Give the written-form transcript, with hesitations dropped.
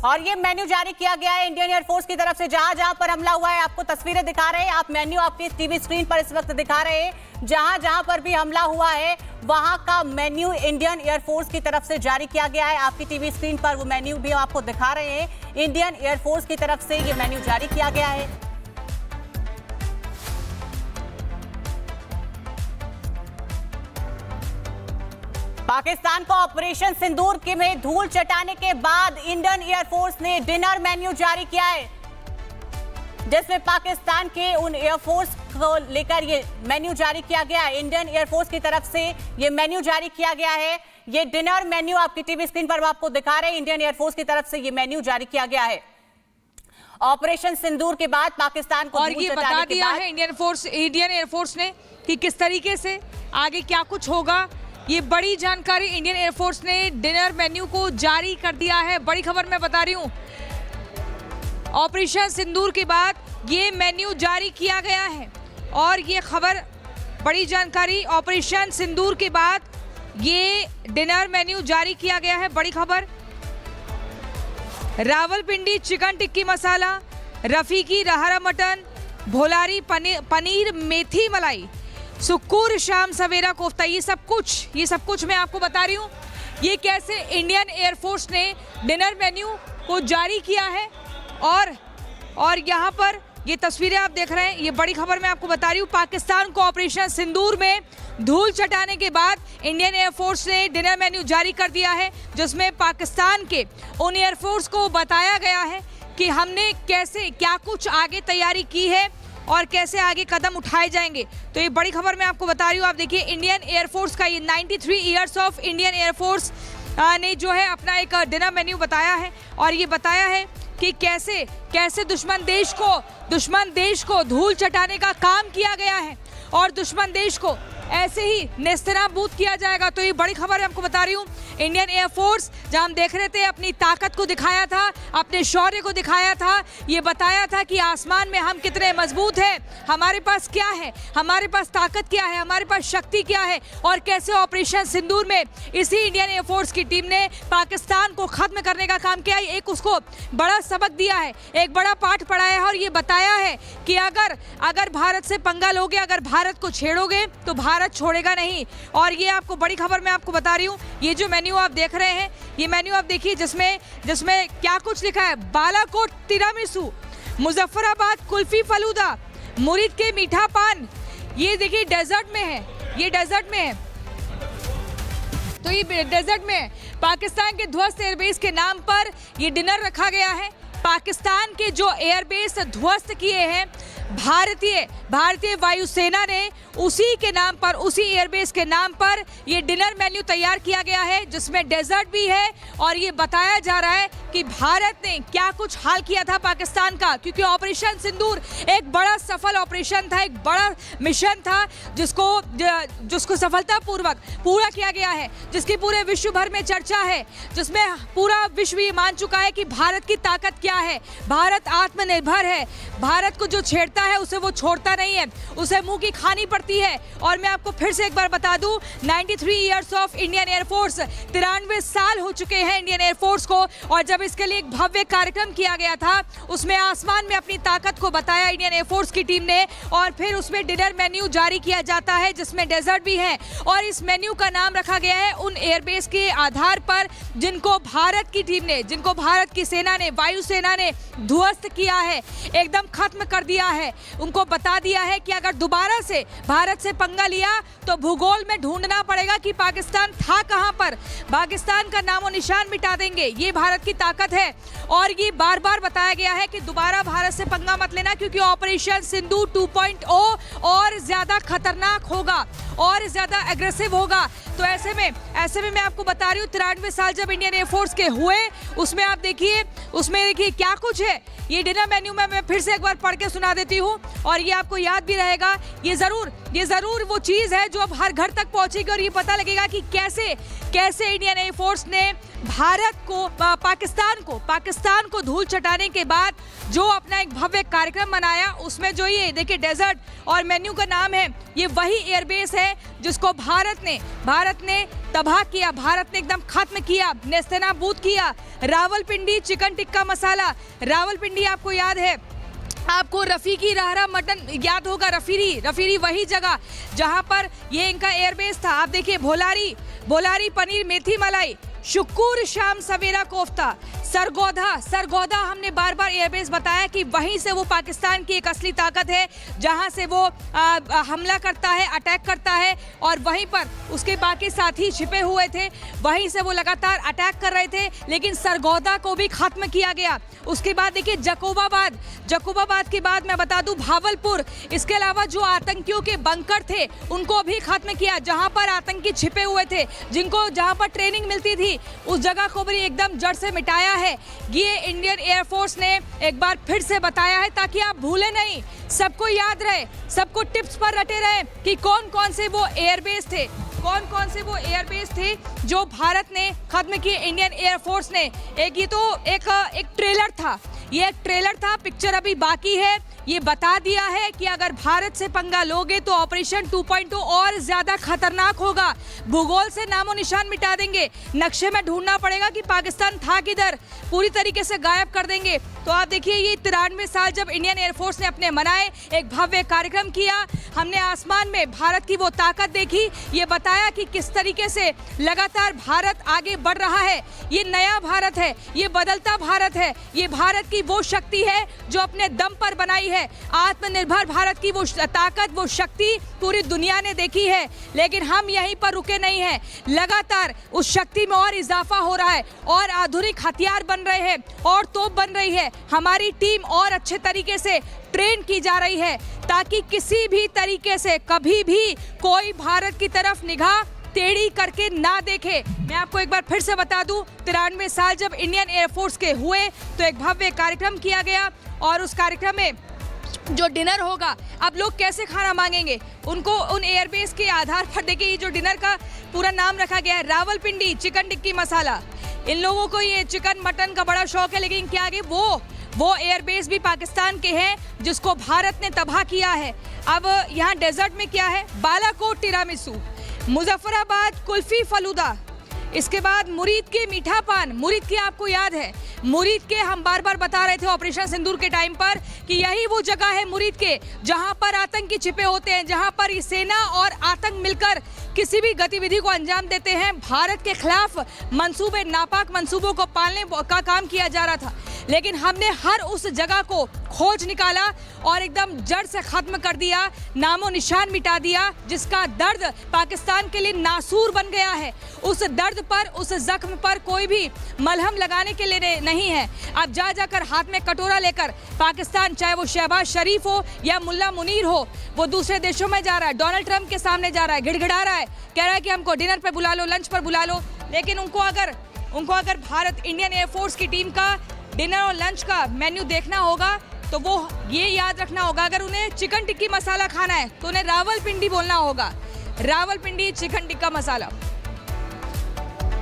और ये मेन्यू जारी किया गया है इंडियन एयरफोर्स की तरफ से। जहां जहां पर हमला हुआ है आपको तस्वीरें दिखा रहे हैं, आप मेन्यू आपकी टीवी स्क्रीन पर इस वक्त दिखा रहे हैं। जहां जहां पर भी हमला हुआ है वहां का मेन्यू इंडियन एयरफोर्स की तरफ से जारी किया गया है। आपकी टीवी स्क्रीन पर वो मेन्यू भी आपको दिखा रहे हैं। इंडियन एयरफोर्स की तरफ से ये मेन्यू जारी किया गया है। पाकिस्तान को ऑपरेशन सिंदूर के में धूल चटाने के बाद इंडियन एयरफोर्स ने डिनर मेन्यू जारी किया है, जिसमें पाकिस्तान के उन एयरफोर्स को लेकर ये मेन्यू जारी किया गया है। इंडियन एयरफोर्स की तरफ से ये मेन्यू जारी किया गया है। ये डिनर मेन्यू आपकी टीवी स्क्रीन पर आपको दिखा रहे हैं। इंडियन एयरफोर्स की तरफ से ये मेन्यू जारी किया गया है ऑपरेशन सिंदूर के बाद पाकिस्तान को। और ये बता दिया है इंडियन एयरफोर्स ने कि किस तरीके से आगे क्या कुछ होगा। ये बड़ी जानकारी इंडियन एयरफोर्स ने डिनर मेन्यू को जारी कर दिया है। बड़ी खबर मैं बता रही हूँ, ऑपरेशन सिंदूर के बाद ये मेन्यू जारी किया गया है। और ये खबर, बड़ी जानकारी, ऑपरेशन सिंदूर के बाद ये डिनर मेन्यू जारी किया गया है। बड़ी खबर, रावलपिंडी चिकन टिक्की मसाला, रफीकी रहरा मटन, भोलारी पनीर मेथी मलाई, सुक्कूर शाम सवेरा कोफ्ता, ये सब कुछ मैं आपको बता रही हूँ ये कैसे इंडियन एयरफोर्स ने डिनर मेन्यू को जारी किया है। और यहाँ पर ये तस्वीरें आप देख रहे हैं। ये बड़ी खबर मैं आपको बता रही हूँ, पाकिस्तान को ऑपरेशन सिंदूर में धूल चटाने के बाद इंडियन एयरफोर्स ने डिनर मेन्यू जारी कर दिया है, जिसमें पाकिस्तान के उन एयरफोर्स को बताया गया है कि हमने कैसे क्या कुछ आगे तैयारी की है और कैसे आगे कदम उठाए जाएंगे। तो ये बड़ी खबर मैं आपको बता रही हूँ। आप देखिए इंडियन एयरफोर्स का ये 93 ईयर्स ऑफ इंडियन एयरफोर्स ने जो है अपना एक डिनर मेन्यू बताया है। और ये बताया है कि कैसे दुश्मन देश को धूल चटाने का काम किया गया है और दुश्मन देश को ऐसे ही नेस्तनाबूद किया जाएगा। तो ये बड़ी खबर मैं आपको बता रही हूँ। इंडियन एयरफोर्स, जहां हम देख रहे थे, अपनी ताकत को दिखाया था, अपने शौर्य को दिखाया था, ये बताया था कि आसमान में हम कितने मजबूत हैं, हमारे पास क्या है, हमारे पास ताकत क्या है, हमारे पास शक्ति क्या है। और कैसे ऑपरेशन सिंदूर में इसी इंडियन एयरफोर्स की टीम ने पाकिस्तान को खत्म करने का काम किया। एक उसको बड़ा सबक दिया है, एक बड़ा पाठ पढ़ाया है और ये बताया है कि अगर भारत से पंगा लोगे, अगर भारत को छेड़ोगे तो भारत छोड़ेगा नहीं। और ये आपको बड़ी खबर मैं आपको बता रही हूँ। ये जो मेन्यू आप देख रहे हैं, ये मेन्यू आप देखिए, जिसमें क्या कुछ लिखा है। बालाकोट तिरामिसू, मुजफ्फराबाद कुल्फी फलूदा, मुरीद के मीठा पान, ये देखिए डेजर्ट में है, ये डेजर्ट में है। तो ये डेजर्ट में है। पाकिस्तान के ध्वस्त एयरबेस के नाम पर ये डिनर रखा गया है। पाकिस्तान के जो एयरबेस ध्वस्त किए हैं भारतीय वायुसेना ने, उसी के नाम पर, उसी एयरबेस के नाम पर ये डिनर मेन्यू तैयार किया गया है, जिसमें डेजर्ट भी है। और ये बताया जा रहा है कि भारत ने क्या कुछ हाल किया था पाकिस्तान का, क्योंकि ऑपरेशन सिंदूर एक बड़ा सफल ऑपरेशन था, एक बड़ा मिशन था, जिसको सफलतापूर्वक पूरा किया गया है, जिसकी पूरे विश्व भर में चर्चा है, जिसमें पूरा विश्व ये मान चुका है कि भारत की ताकत क्या है। भारत आत्मनिर्भर है, भारत को जो छेड़ता है उसे वो छोड़ता नहीं है, उसे मुंह की खानी पड़ती है। और मैं आपको फिर से एक बार बता दूं, 93 ईयर्स ऑफ इंडियन एयरफोर्स, 93 साल हो चुके हैं इंडियन एयरफोर्स को। और जब इसके लिए एक भव्य कार्यक्रम किया गया था, उसमें आसमान में अपनी ताकत को बताया इंडियन एयरफोर्स की टीम ने। और फिर उसमें डिनर मेन्यू जारी किया जाता है, जिसमें डेजर्ट भी है। और इस मेन्यू का नाम रखा गया है उन एयरबेस के आधार पर जिनको भारत की टीम ने, जिनको भारत की सेना ने, वायुसेना ने ध्वस्त किया है, एकदम खत्म कर दिया है। उनको बता दिया है कि अगर दोबारा से भारत से पंगा लिया तो भूगोल में ढूंढना पड़ेगा कि पाकिस्तान था कहां पर, पाकिस्तान का नामो निशान मिटा देंगे। ये भारत की ताकत है। और ये बार बार बताया गया है कि दोबारा भारत से पंगा मत लेना, क्योंकि ऑपरेशन सिंदूर 2.0 और ज्यादा खतरनाक होगा और ज्यादा एग्रेसिव होगा। तो ऐसे में मैं आपको बता रही हूँ, 93 साल जब इंडियन एयरफोर्स के हुए, उसमें आप देखिए, क्या कुछ है। ये डिनर मेन्यू में मैं फिर से एक बार पढ़ के सुना देती हूँ और ये आपको याद भी रहेगा। ये जरूर वो चीज है जो अब हर घर तक पहुंचेगी और ये पता लगेगा कि कैसे इंडियन एयरफोर्स ने भारत को, पाकिस्तान को धूल चटाने के बाद जो अपना एक भव्य कार्यक्रम मनाया, उसमें जो ये देखिए डेजर्ट और मेन्यू का नाम है, ये वही एयरबेस है है जिसको भारत ने तबाह किया, भारत ने एकदम खत्म किया, नेस्तनाबूद किया। रावलपिंडी चिकन टिक्का मसाला। रावलपिंडी आपको याद है, आपको रफीकी रहरा मटन याद होगा। रफीरी वही जगह जहां पर ये इनका एयरबेस था। आप देखिए भोलारी पनीर मेथी मलाई, शुक्र शाम सवेरा कोफ्ता, सरगोधा हमने बार बार एयरबेस बताया कि वहीं से वो पाकिस्तान की एक असली ताकत है, जहां से वो हमला करता है, अटैक करता है, और वहीं पर उसके बाकी साथी छिपे हुए थे, वहीं से वो लगातार अटैक कर रहे थे। लेकिन सरगोधा को भी खत्म किया गया। उसके बाद देखिए जकोबाबाद के बाद मैं बता दूं भावलपुर, इसके अलावा जो आतंकियों के बंकर थे उनको भी खत्म किया, जहां पर आतंकी छिपे हुए थे, जहां पर ट्रेनिंग मिलती थी, उस जगह को भी एकदम जड़ से मिटाया है। ये इंडियन एयरफोर्स ने एक बार फिर से बताया है, ताकि आप भूले नहीं, सबको याद रहे, सबको टिप्स पर रटे रहे कि कौन से वो एयरबेस थे जो भारत ने खत्म किए, इंडियन एयरफोर्स ने। एक ट्रेलर था, ये एक ट्रेलर था, पिक्चर अभी बाकी है। ये बता दिया है कि अगर भारत से पंगा लोगे तो ऑपरेशन 2.0 और ज्यादा खतरनाक होगा। भूगोल से नामो निशान मिटा देंगे, नक्शे में ढूंढना पड़ेगा कि पाकिस्तान था किधर, पूरी तरीके से गायब कर देंगे। तो आप देखिए, ये 93 साल जब इंडियन एयरफोर्स ने अपने मनाए, एक भव्य कार्यक्रम किया, हमने आसमान में भारत की वो ताकत देखी, ये बताया कि किस तरीके से लगातार भारत आगे बढ़ रहा है। ये नया भारत है, ये बदलता भारत है, ये भारत की वो शक्ति है जो अपने दम पर बनाई है। आत्मनिर्भर भारत की वो ताकत, वो शक्ति पूरी दुनिया ने देखी है। लेकिन हम यहीं पर रुके नहीं हैं, लगातार उस शक्ति में और इजाफा हो रहा है, और आधुनिक हथियार बन रहे हैं, और तोप बन रही है। हमारी टीम और अच्छे तरीके से ट्रेन की जा रही है, ताकि किसी भी तरीके से कभी भी कोई भारत की तरफ निगाह टेढ़ी करके ना देखे। मैं आपको एक बार फिर से बता दूं, 93 साल जब इंडियन एयरफोर्स के हुए तो एक भव्य कार्यक्रम किया गया, और उस कार्यक्रम में जो डिनर होगा, अब लोग कैसे खाना मांगेंगे, उनको उन एयरबेस के आधार पर देखिए, ये जो डिनर का पूरा नाम रखा गया है, रावलपिंडी चिकन टिक्की मसाला। इन लोगों को ये चिकन मटन का बड़ा शौक है, लेकिन क्या आगे वो एयरबेस भी पाकिस्तान के हैं जिसको भारत ने तबाह किया है। अब यहाँ डेजर्ट में क्या है, बालाकोट टिरामिसू, मुजफ्फराबाद कुल्फी फलूदा, इसके बाद मुरीद के मीठा पान। मुरीद के आपको याद है, मुरीद के हम बार बार बता रहे थे ऑपरेशन सिंदूर के टाइम पर कि यही वो जगह है मुरीद के, जहां पर आतंकी छिपे होते हैं, जहां पर ये सेना और आतंक मिलकर किसी भी गतिविधि को अंजाम देते हैं। भारत के खिलाफ मंसूबे, नापाक मंसूबों को पालने का काम किया जा रहा था, लेकिन हमने हर उस जगह को खोज निकाला और एकदम जड़ से खत्म कर दिया, नामो निशान मिटा दिया, जिसका दर्द पाकिस्तान के लिए नासूर बन गया है। उस दर्द पर, उस जख्म पर कोई भी मलहम लगाने के लिए नहीं है। अब जाकर हाथ में कटोरा लेकर पाकिस्तान, चाहे वो शहबाज शरीफ हो या मुल्ला मुनीर हो, वो दूसरे देशों में जा रहा है, डोनाल्ड ट्रंप के सामने जा रहा है, गिड़गिड़ा रहा है, कह रहा है कि हमको डिनर पे बुला लो, लंच पर बुला लो। लेकिन उनको अगर भारत इंडियन एयरफोर्स की टीम का डिनर और लंच का मेन्यू देखना होगा, तो वो ये याद रखना होगा, अगर उन्हें चिकन टिक्की मसाला खाना है तो उन्हें रावलपिंडी बोलना होगा, रावलपिंडी चिकन टिक्का मसाला।